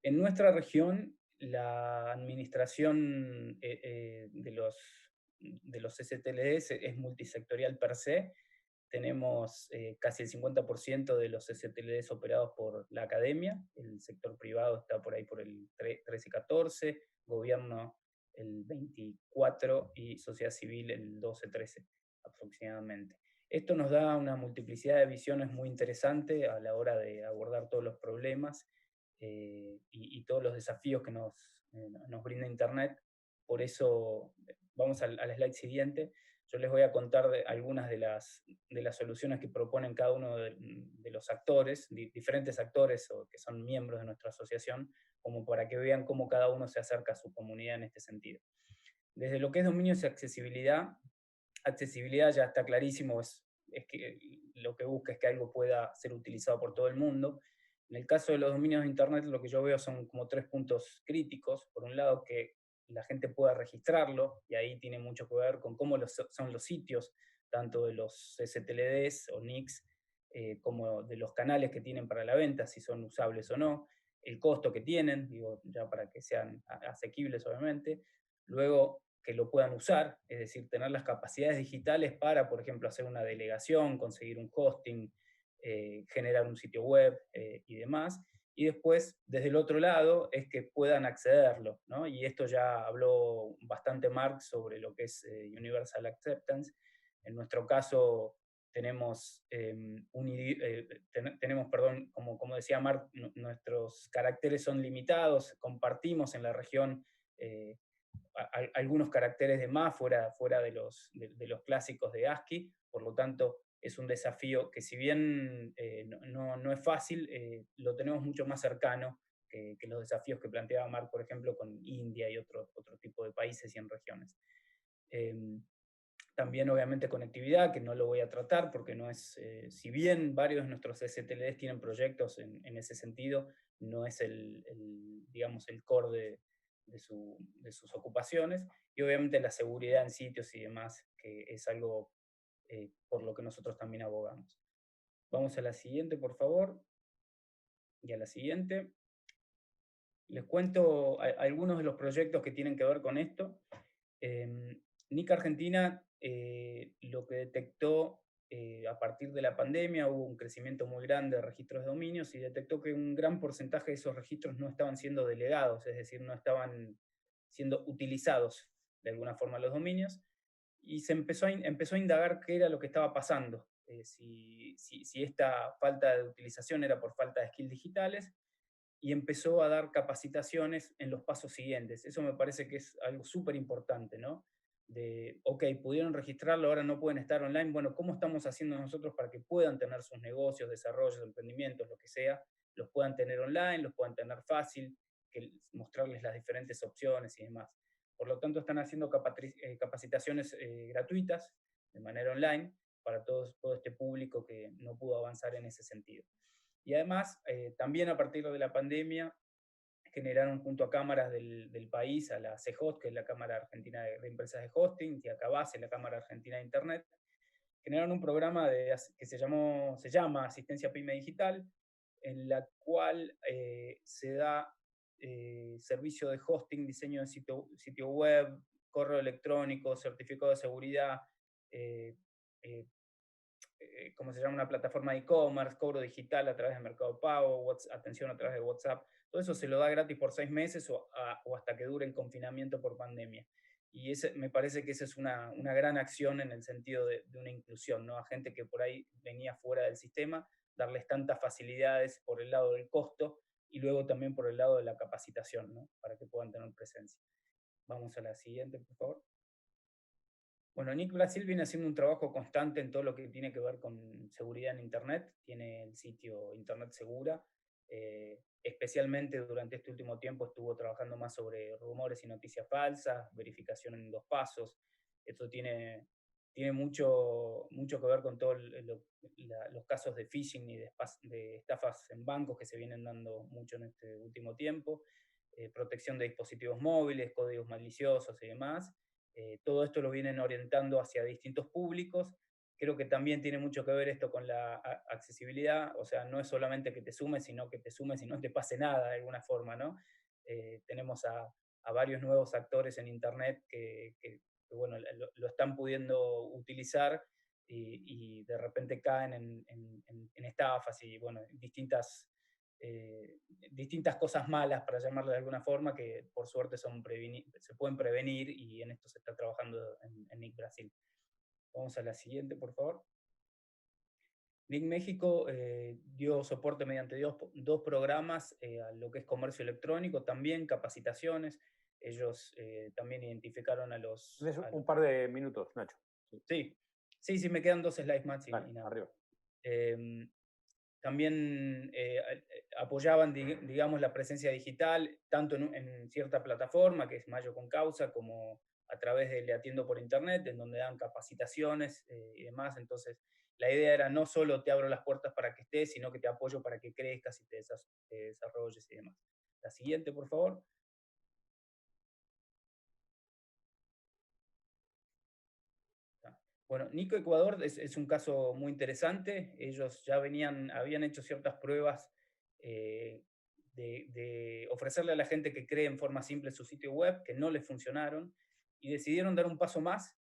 En nuestra región, la administración de los STLDs es multisectorial per se. Tenemos casi el 50% de los STLDs operados por la academia, el sector privado está por ahí por el 13-14, gobierno el 24 y sociedad civil el 12-13 aproximadamente. Esto nos da una multiplicidad de visiones muy interesante a la hora de abordar todos los problemas y todos los desafíos que nos brinda Internet. Por eso, vamos al slide siguiente. Yo les voy a contar algunas de las soluciones que proponen cada uno de los actores, diferentes actores que son miembros de nuestra asociación, como para que vean cómo cada uno se acerca a su comunidad en este sentido. Desde lo que es dominios y accesibilidad ya está clarísimo, es que lo que busca es que algo pueda ser utilizado por todo el mundo. En el caso de los dominios de Internet, lo que yo veo son como 3 puntos críticos. Por un lado, que la gente pueda registrarlo, y ahí tiene mucho que ver con cómo son los sitios, tanto de los STLDs o NICs, como de los canales que tienen para la venta, si son usables o no, el costo que tienen, digo, ya para que sean asequibles obviamente, luego que lo puedan usar, es decir, tener las capacidades digitales para, por ejemplo, hacer una delegación, conseguir un hosting, generar un sitio web y demás. Y después, desde el otro lado, es que puedan accederlo, ¿no? Y esto ya habló bastante Marc sobre lo que es Universal Acceptance. En nuestro caso tenemos, como decía Marc, nuestros caracteres son limitados, compartimos en la región algunos caracteres de más fuera de los clásicos de ASCII, por lo tanto es un desafío que, si bien no es fácil, lo tenemos mucho más cercano que los desafíos que planteaba Marc, por ejemplo, con India y otro tipo de países y en regiones. También, obviamente, conectividad, que no lo voy a tratar porque no es, si bien varios de nuestros STLDs tienen proyectos en ese sentido, no es digamos, el core de sus ocupaciones. Y obviamente la seguridad en sitios y demás, que es algo por lo que nosotros también abogamos. Vamos a la siguiente, por favor. Y a la siguiente. Les cuento algunos de los proyectos que tienen que ver con esto. NIC Argentina lo que detectó a partir de la pandemia, hubo un crecimiento muy grande de registros de dominios y detectó que un gran porcentaje de esos registros no estaban siendo delegados, es decir, no estaban siendo utilizados de alguna forma los dominios, y se empezó a indagar qué era lo que estaba pasando, si esta falta de utilización era por falta de skills digitales, y empezó a dar capacitaciones en los pasos siguientes. Eso me parece que es algo súper importante, ¿no? De, ok, pudieron registrarlo, ahora no pueden estar online, bueno, ¿cómo estamos haciendo nosotros para que puedan tener sus negocios, desarrollos, emprendimientos, lo que sea, los puedan tener online, los puedan tener fácil, que mostrarles las diferentes opciones y demás? Por lo tanto, están haciendo capacitaciones gratuitas de manera online para todo este público que no pudo avanzar en ese sentido. Y además, también a partir de la pandemia, generaron junto a cámaras del país, a la CEHOST, que es la Cámara Argentina de Empresas de Hosting, y a CABASE, la Cámara Argentina de Internet, generaron un programa que se llama Asistencia PYME Digital, en la cual se da servicio de hosting, diseño de sitio web, correo electrónico, certificado de seguridad, ¿cómo se llama? Una plataforma de e-commerce, cobro digital a través de Mercado Pago, atención a través de WhatsApp. Todo eso se lo da gratis por 6 meses o hasta que dure el confinamiento por pandemia. Y me parece que esa es una gran acción en el sentido de una inclusión, ¿no? A gente que por ahí venía fuera del sistema, darles tantas facilidades por el lado del costo y luego también por el lado de la capacitación, ¿no? Para que puedan tener presencia. Vamos a la siguiente, por favor. Bueno, NIC Brasil viene haciendo un trabajo constante en todo lo que tiene que ver con seguridad en Internet. Tiene el sitio Internet Segura. Especialmente durante este último tiempo estuvo trabajando más sobre rumores y noticias falsas, verificación en 2 pasos. Esto tiene mucho que ver con todos los casos de phishing y de estafas en bancos que se vienen dando mucho en este último tiempo. Protección de dispositivos móviles, códigos maliciosos y demás. Todo esto lo vienen orientando hacia distintos públicos. Creo que también tiene mucho que ver esto con la accesibilidad, o sea, no es solamente que te sumes, sino que te sumes y no te pase nada de alguna forma, ¿no? Tenemos a varios nuevos actores en Internet que bueno, lo están pudiendo utilizar y de repente caen en estafas y, bueno, distintas cosas malas, para llamarlo de alguna forma, que por suerte se pueden prevenir, y en esto se está trabajando en NIC Brasil. Vamos a la siguiente, por favor. NIC México dio soporte mediante dos programas a lo que es comercio electrónico, también capacitaciones. Ellos también identificaron a los... Tienes un par de minutos, Nacho. Sí, me quedan 2 slides más. Vale, y nada. Arriba. También apoyaban, digamos, la presencia digital, tanto en cierta plataforma, que es Mayo con Causa, como a través de Le Atiendo por Internet, en donde dan capacitaciones y demás. Entonces, la idea era no solo te abro las puertas para que estés, sino que te apoyo para que crezcas y te desarrolles y demás. La siguiente, por favor. Bueno, Nico Ecuador es un caso muy interesante. Ellos ya habían hecho ciertas pruebas de ofrecerle a la gente que cree en forma simple su sitio web, que no les funcionaron, y decidieron dar un paso más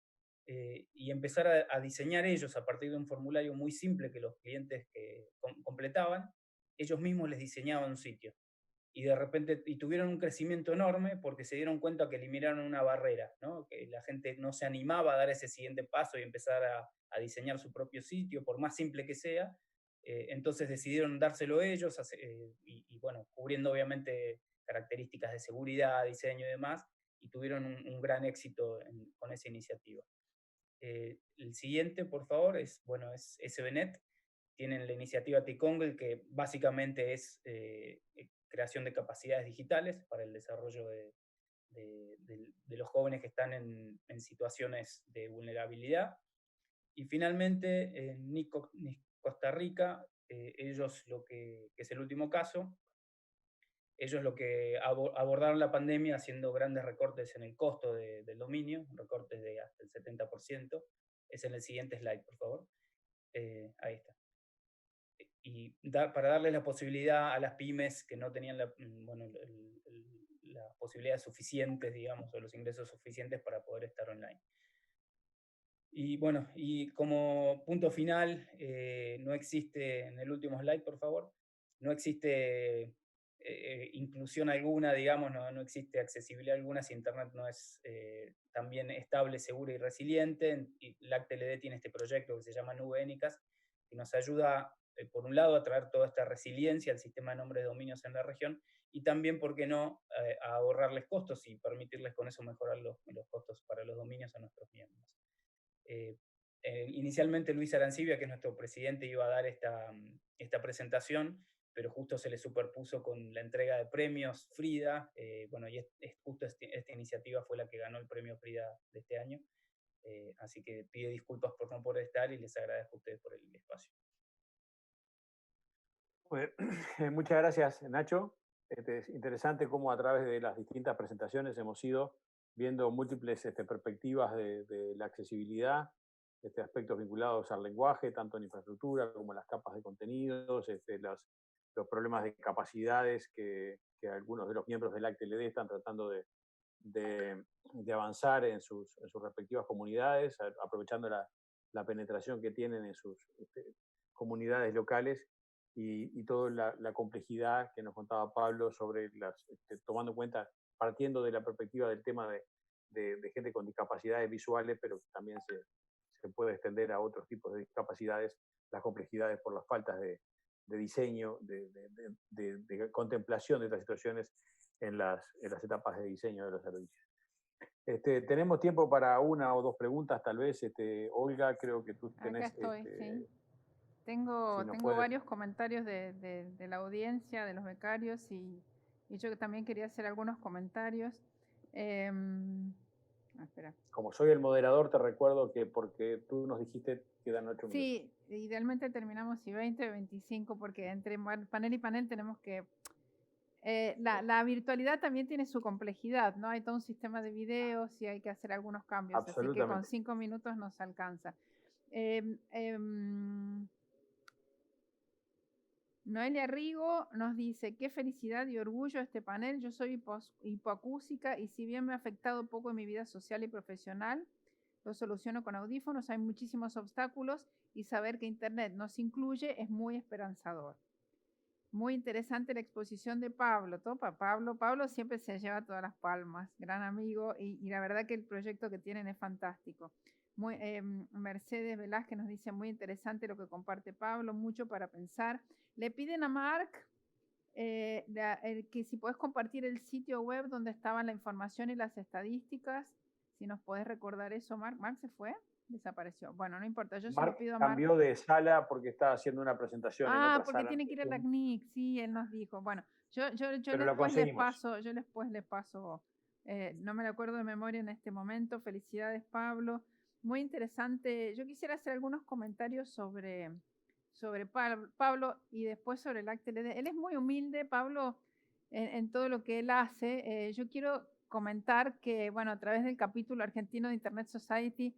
y empezar a diseñar ellos, a partir de un formulario muy simple que los clientes que completaban, ellos mismos les diseñaban un sitio. Y de repente tuvieron un crecimiento enorme porque se dieron cuenta que eliminaron una barrera, ¿no? Que la gente no se animaba a dar ese siguiente paso y empezar a diseñar su propio sitio, por más simple que sea. Entonces decidieron dárselo ellos y bueno, cubriendo obviamente características de seguridad, diseño y demás, y tuvieron un gran éxito con esa iniciativa. El siguiente, por favor, es SBNet. Tienen la iniciativa T-Congle, que básicamente es creación de capacidades digitales para el desarrollo de los jóvenes que están en situaciones de vulnerabilidad. Y finalmente, en Costa Rica, ellos que es el último caso, ellos lo que abordaron la pandemia haciendo grandes recortes en el costo del dominio, recortes de hasta el 70%. Es en el siguiente slide, por favor. Ahí está. Y para darles la posibilidad a las pymes que no tenían las posibilidades suficientes, digamos, o los ingresos suficientes para poder estar online. Y bueno, y como punto final, no existe, en el último slide, por favor, no existe inclusión alguna, digamos, no existe accesibilidad alguna si Internet no es también estable, segura y resiliente. Y LACTLD tiene este proyecto que se llama Nube ENICAS, que nos ayuda, por un lado, a traer toda esta resiliencia al sistema de nombres de dominios en la región, y también, ¿por qué no?, a ahorrarles costos y permitirles con eso mejorar los costos para los dominios a nuestros miembros. Inicialmente Luis Arancibia, que es nuestro presidente, iba a dar esta presentación, pero justo se le superpuso con la entrega de premios Frida. Bueno, y justo esta iniciativa fue la que ganó el premio Frida de este año. Así que pido disculpas por no poder estar y les agradezco a ustedes por el espacio. Pues, muchas gracias, Nacho. Es interesante cómo a través de las distintas presentaciones hemos ido viendo múltiples perspectivas de la accesibilidad, aspectos vinculados al lenguaje, tanto en infraestructura como en las capas de contenidos, los problemas de capacidades que algunos de los miembros del LACTLD están tratando de avanzar en sus respectivas comunidades, aprovechando la penetración que tienen en sus comunidades locales y toda la complejidad que nos contaba Pablo sobre tomando en cuenta, partiendo de la perspectiva del tema de gente con discapacidades visuales, pero que también se puede extender a otros tipos de discapacidades, las complejidades por las faltas de diseño, de contemplación de estas situaciones en las etapas de diseño de los servicios. Tenemos tiempo para una o dos preguntas, tal vez. Olga, creo que tú tenés... Acá estoy, sí. Tengo varios comentarios de la audiencia, de los becarios, y yo también quería hacer algunos comentarios. Espera. Como soy el moderador, te recuerdo que porque tú nos dijiste quedan 8 minutos. Sí, idealmente terminamos 20 o 25, porque entre panel y panel tenemos que... la virtualidad también tiene su complejidad, ¿no? Hay todo un sistema de videos y hay que hacer algunos cambios, así que con 5 minutos nos alcanza. Noelia Rigo nos dice: qué felicidad y orgullo este panel. Yo soy hipoacúsica y si bien me ha afectado poco en mi vida social y profesional, lo soluciono con audífonos. Hay muchísimos obstáculos y saber que Internet nos incluye es muy esperanzador. Muy interesante la exposición de Pablo. Topa, Pablo siempre se lleva todas las palmas, gran amigo, y la verdad que el proyecto que tienen es fantástico. Mercedes Velázquez nos dice: muy interesante lo que comparte Pablo, mucho para pensar. Le piden a Marc que si puedes compartir el sitio web donde estaba la información y las estadísticas, si nos podés recordar eso, Marc. ¿Marc se fue? Desapareció. Bueno, no importa, yo se lo pido a Marc. Cambió de sala porque está haciendo una presentación en otra porque sala. Tiene que ir a la CNIC, sí, él nos dijo. Bueno, yo después les paso, no me lo acuerdo de memoria en este momento. Felicidades, Pablo. Muy interesante. Yo quisiera hacer algunos comentarios sobre Pablo y después sobre el LACTLD. Él es muy humilde, Pablo, en todo lo que él hace. Yo quiero comentar que, bueno, a través del capítulo argentino de Internet Society,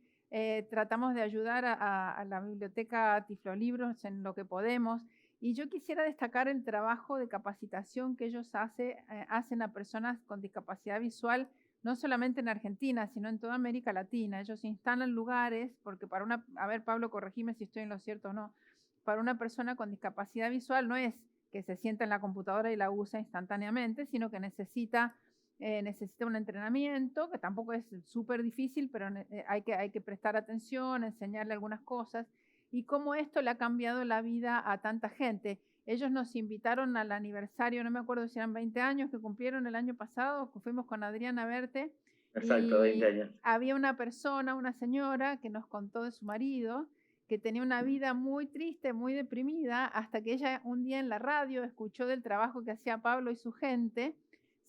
tratamos de ayudar a la biblioteca Tiflolibros en lo que podemos, y yo quisiera destacar el trabajo de capacitación que ellos hacen a personas con discapacidad visual, no solamente en Argentina, sino en toda América Latina. Ellos instalan lugares, porque a ver, Pablo, corregime si estoy en lo cierto o no, para una persona con discapacidad visual no es que se sienta en la computadora y la usa instantáneamente, sino que necesita un entrenamiento, que tampoco es súper difícil, pero hay que prestar atención, enseñarle algunas cosas, y cómo esto le ha cambiado la vida a tanta gente. Ellos nos invitaron al aniversario, no me acuerdo si eran 20 años que cumplieron el año pasado, fuimos con Adriana Verte. Exacto, 20 años. Había una señora que nos contó de su marido, que tenía una vida muy triste, muy deprimida, hasta que ella un día en la radio escuchó del trabajo que hacía Pablo y su gente,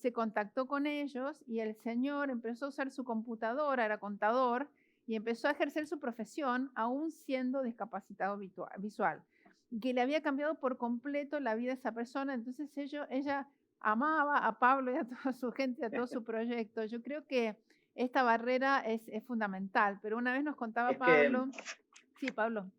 se contactó con ellos y el señor empezó a usar su computadora, era contador, y empezó a ejercer su profesión aún siendo discapacitado visual, que le había cambiado por completo la vida a esa persona. Entonces ella amaba a Pablo y a toda su gente, a todo su proyecto. Yo creo que esta barrera es fundamental, pero una vez nos contaba Pablo. Sí, Pablo.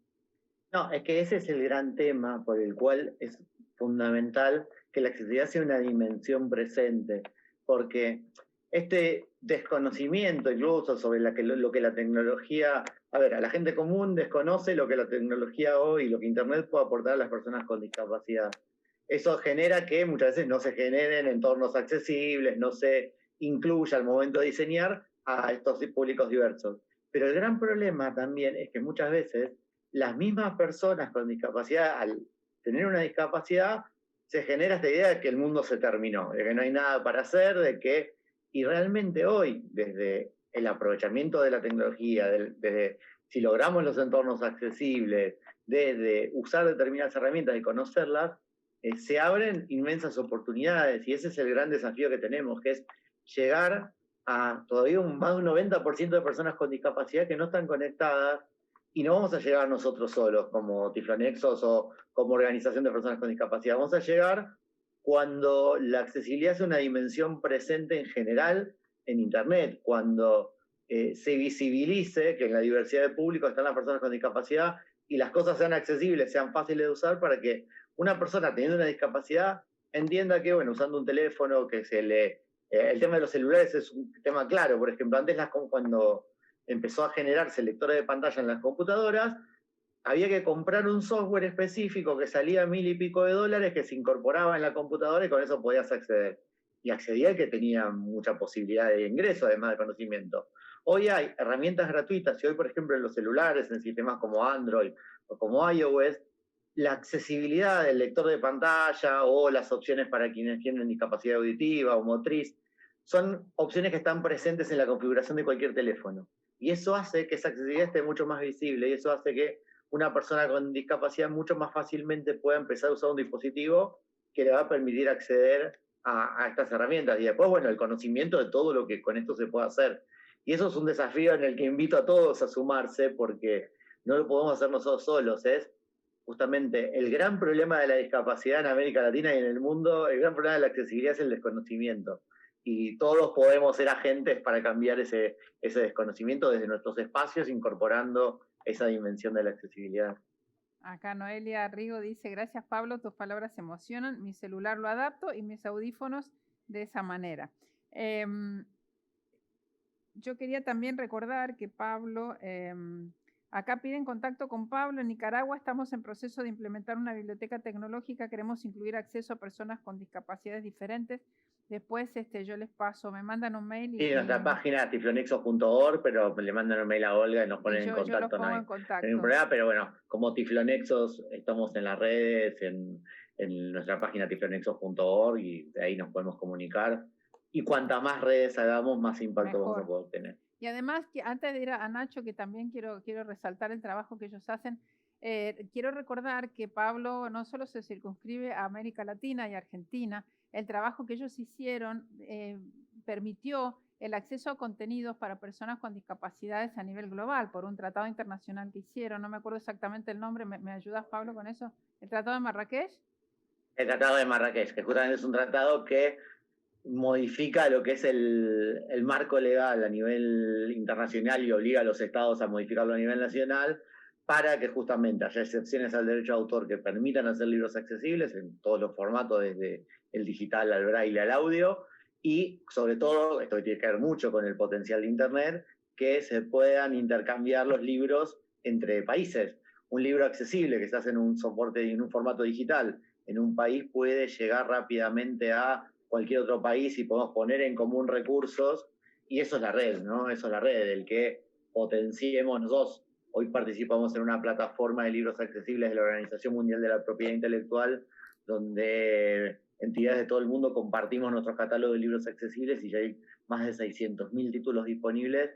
No, es que ese es el gran tema por el cual es fundamental que la accesibilidad sea una dimensión presente, porque este desconocimiento incluso sobre lo que la tecnología, a ver, a la gente común desconoce lo que la tecnología hoy, lo que Internet puede aportar a las personas con discapacidad. Eso genera que muchas veces no se generen entornos accesibles, no se incluya al momento de diseñar a estos públicos diversos. Pero el gran problema también es que muchas veces las mismas personas con discapacidad, al tener una discapacidad, se genera esta idea de que el mundo se terminó, de que no hay nada para hacer, y realmente hoy, desde el aprovechamiento de la tecnología, desde si logramos los entornos accesibles, desde usar determinadas herramientas y conocerlas, se abren inmensas oportunidades, y ese es el gran desafío que tenemos, que es llegar a todavía más de un 90% de personas con discapacidad que no están conectadas, y no vamos a llegar nosotros solos como Tiflonexos o como organización de personas con discapacidad. Vamos a llegar cuando la accesibilidad es una dimensión presente en general en Internet, cuando se visibilice que en la diversidad de público están las personas con discapacidad y las cosas sean accesibles, sean fáciles de usar para que una persona teniendo una discapacidad entienda que, bueno, usando un teléfono, que el tema de los celulares es un tema claro. Por ejemplo, antes cuando empezó a generarse lectores de pantalla en las computadoras, había que comprar un software específico que salía $1000 y pico, que se incorporaba en la computadora y con eso podías acceder. Y accedía el que tenía mucha posibilidad de ingreso, además de conocimiento. Hoy hay herramientas gratuitas, y hoy, por ejemplo, en los celulares, en sistemas como Android o como iOS, la accesibilidad del lector de pantalla o las opciones para quienes tienen discapacidad auditiva o motriz son opciones que están presentes en la configuración de cualquier teléfono. Y eso hace que esa accesibilidad esté mucho más visible, y eso hace que una persona con discapacidad mucho más fácilmente pueda empezar a usar un dispositivo que le va a permitir acceder a estas herramientas. Y después, bueno, el conocimiento de todo lo que con esto se puede hacer. Y eso es un desafío en el que invito a todos a sumarse, porque no lo podemos hacer nosotros solos. Es justamente el gran problema de la discapacidad en América Latina y en el mundo, el gran problema de la accesibilidad es el desconocimiento. Y todos podemos ser agentes para cambiar ese desconocimiento desde nuestros espacios, incorporando esa dimensión de la accesibilidad. Acá Noelia Rigo dice: gracias Pablo, tus palabras emocionan, mi celular lo adapto y mis audífonos de esa manera. Yo quería también recordar que Pablo, acá piden contacto con Pablo. En Nicaragua estamos en proceso de implementar una biblioteca tecnológica, queremos incluir acceso a personas con discapacidades diferentes. Después yo les paso, me mandan un mail. Sí, nuestra página tiflonexos.org, pero le mandan un mail a Olga y nos ponen en contacto. Yo los pongo en contacto. No hay problema, pero bueno, como Tiflonexos estamos en las redes, en nuestra página tiflonexos.org, y de ahí nos podemos comunicar. Y cuantas más redes hagamos, más impacto vamos a poder tener. Y además, que antes de ir a Nacho, que también quiero resaltar el trabajo que ellos hacen, quiero recordar que Pablo no solo se circunscribe a América Latina y Argentina, el trabajo que ellos hicieron permitió el acceso a contenidos para personas con discapacidades a nivel global por un tratado internacional que hicieron. No me acuerdo exactamente el nombre, ¿me ayudas, Pablo, con eso? ¿El Tratado de Marrakech? El Tratado de Marrakech, que justamente es un tratado que modifica lo que es el marco legal a nivel internacional y obliga a los estados a modificarlo a nivel nacional, para que justamente haya excepciones al derecho de autor que permitan hacer libros accesibles en todos los formatos, desde el digital al braille al audio, y sobre todo, esto tiene que ver mucho con el potencial de Internet, que se puedan intercambiar los libros entre países. Un libro accesible que se hace en un soporte, en un formato digital, en un país puede llegar rápidamente a cualquier otro país y podemos poner en común recursos, y eso es la red, ¿no? Eso es la red, el que potenciemos nosotros. Hoy participamos en una plataforma de libros accesibles de la Organización Mundial de la Propiedad Intelectual, donde entidades de todo el mundo compartimos nuestros catálogos de libros accesibles, y ya hay más de 600.000 títulos disponibles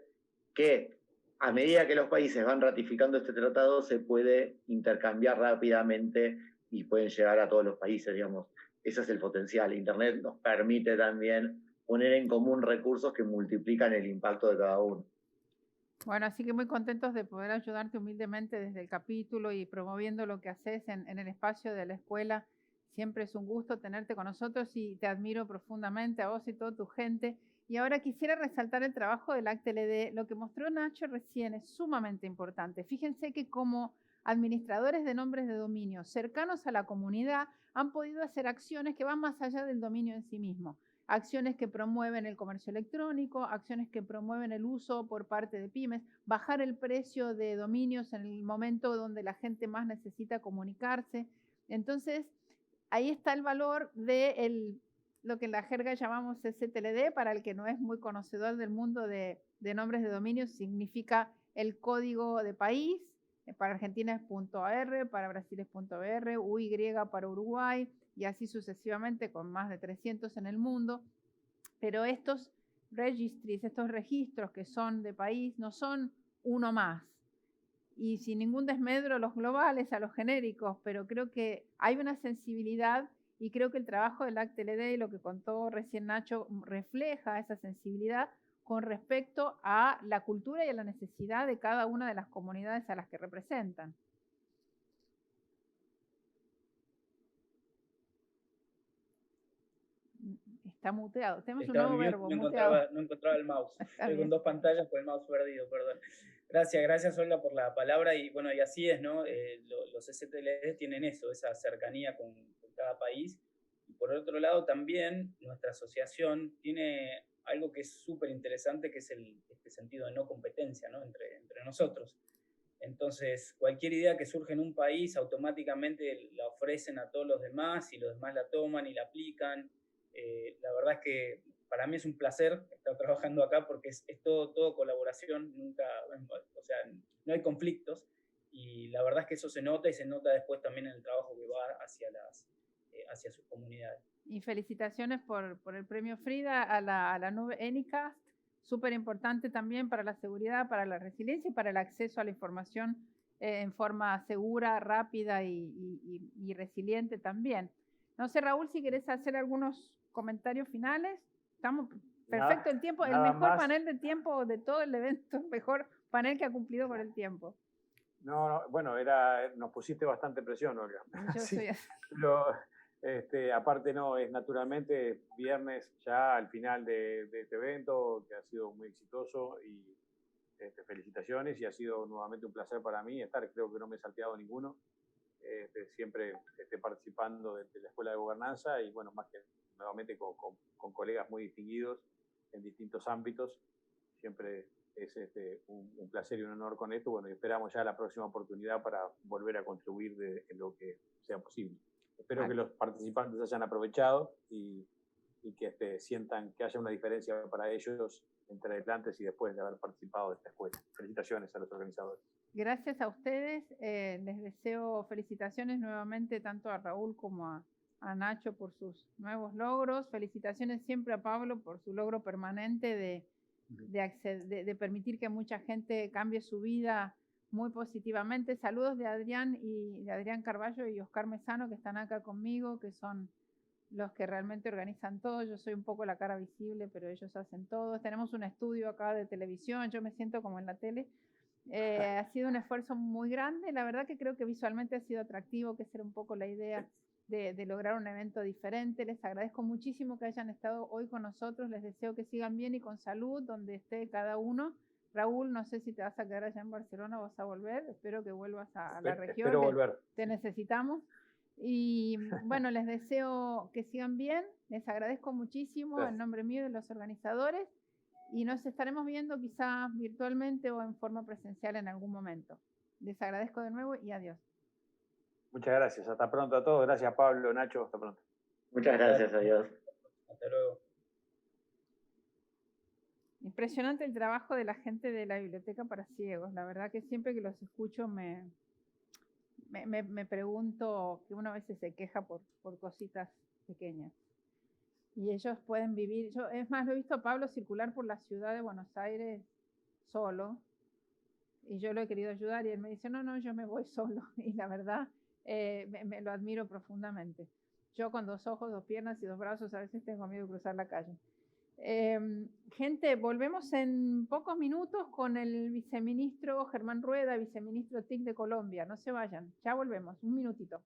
que, a medida que los países van ratificando este tratado, se puede intercambiar rápidamente y pueden llegar a todos los países, digamos. ese es el potencial. Internet nos permite también poner en común recursos que multiplican el impacto de cada uno. Bueno, así que muy contentos de poder ayudarte humildemente desde el capítulo y promoviendo lo que haces en el espacio de la escuela. Siempre es un gusto tenerte con nosotros y te admiro profundamente a vos y toda tu gente. Y ahora quisiera resaltar el trabajo del ACTLD. Lo que mostró Nacho recién es sumamente importante. Fíjense que como administradores de nombres de dominio cercanos a la comunidad han podido hacer acciones que van más allá del dominio en sí mismo. Acciones que promueven el comercio electrónico, acciones que promueven el uso por parte de pymes, bajar el precio de dominios en el momento donde la gente más necesita comunicarse. Entonces, ahí está el valor de lo que en la jerga llamamos STLD, para el que no es muy conocedor del mundo de nombres de dominios, significa el código de país. Para Argentina es .ar, para Brasil es .br, UY para Uruguay, y así sucesivamente con más de 300 en el mundo. Pero estos registries, estos registros que son de país, no son uno más. Y sin ningún desmedro a los globales, a los genéricos, pero creo que hay una sensibilidad y creo que el trabajo del ACTLD y lo que contó recién Nacho refleja esa sensibilidad con respecto a la cultura y a la necesidad de cada una de las comunidades a las que representan. Está muteado. Tenemos un nuevo verbo, muteado. No encontraba el mouse. Estoy con dos pantallas con el mouse perdido, perdón. Gracias Olga por la palabra. Y bueno, y así es, ¿no? Los STLD tienen eso, esa cercanía con cada país. Y por otro lado, también nuestra asociación tiene algo que es súper interesante, que es este sentido de no competencia, ¿no? Entre nosotros. Entonces, cualquier idea que surge en un país, automáticamente la ofrecen a todos los demás y los demás la toman y la aplican. La verdad es que para mí es un placer estar trabajando acá porque es todo colaboración, nunca, o sea, no hay conflictos, y la verdad es que eso se nota y se nota después también en el trabajo que va hacia sus comunidades. Y felicitaciones por el premio Frida a la nube Anycast, súper importante también para la seguridad, para la resiliencia y para el acceso a la información en forma segura, rápida y resiliente también. No sé, Raúl, si querés hacer algunos comentarios finales. Estamos perfecto el tiempo, el mejor panel de tiempo de todo el evento, mejor panel que ha cumplido por el tiempo. No, bueno, nos pusiste bastante presión, Olga. Yo sí, soy así. Pero, aparte no, es naturalmente viernes ya al final de este evento, que ha sido muy exitoso, y felicitaciones, y ha sido nuevamente un placer para mí estar, creo que no me he salteado ninguno. Siempre participando de la Escuela de Gobernanza, y bueno, más que nuevamente con colegas muy distinguidos en distintos ámbitos. Siempre es un placer y un honor con esto. Bueno, y esperamos ya la próxima oportunidad para volver a contribuir en lo que sea posible. Espero que los participantes hayan aprovechado y que sientan que haya una diferencia para ellos entre antes y después de haber participado de esta escuela. Felicitaciones a los organizadores. Gracias a ustedes, les deseo felicitaciones nuevamente tanto a Raúl como a Nacho por sus nuevos logros. Felicitaciones siempre a Pablo por su logro permanente de permitir que mucha gente cambie su vida muy positivamente. Saludos de Adrián Carballo y Oscar Mesano, que están acá conmigo, que son los que realmente organizan todo. Yo soy un poco la cara visible, pero ellos hacen todo. Tenemos un estudio acá de televisión, yo me siento como en la tele. Ha sido un esfuerzo muy grande. La verdad que creo que visualmente ha sido atractivo, que esa era un poco la idea de lograr un evento diferente. Les agradezco muchísimo que hayan estado hoy con nosotros. Les deseo que sigan bien y con salud donde esté cada uno. Raúl, no sé si te vas a quedar allá en Barcelona o vas a volver. Espero que vuelvas a la región. Espero volver. Te necesitamos. Y bueno, les deseo que sigan bien. Les agradezco muchísimo en nombre mío y de los organizadores. Y nos estaremos viendo quizás virtualmente o en forma presencial en algún momento. Les agradezco de nuevo y adiós. Muchas gracias. Hasta pronto a todos. Gracias, Pablo, Nacho. Hasta pronto. Muchas gracias, adiós. Hasta luego. Impresionante el trabajo de la gente de la Biblioteca para Ciegos. La verdad que siempre que los escucho me pregunto, que uno a veces se queja por cositas pequeñas. Y ellos pueden vivir. Es más, lo he visto a Pablo circular por la ciudad de Buenos Aires solo. Y yo lo he querido ayudar y él me dice, no, yo me voy solo. Y la verdad, me lo admiro profundamente. Yo con 2 ojos, 2 piernas y 2 brazos a veces tengo miedo de cruzar la calle. Gente, volvemos en pocos minutos con el viceministro Germán Rueda, viceministro TIC de Colombia. No se vayan, ya volvemos, un minutito.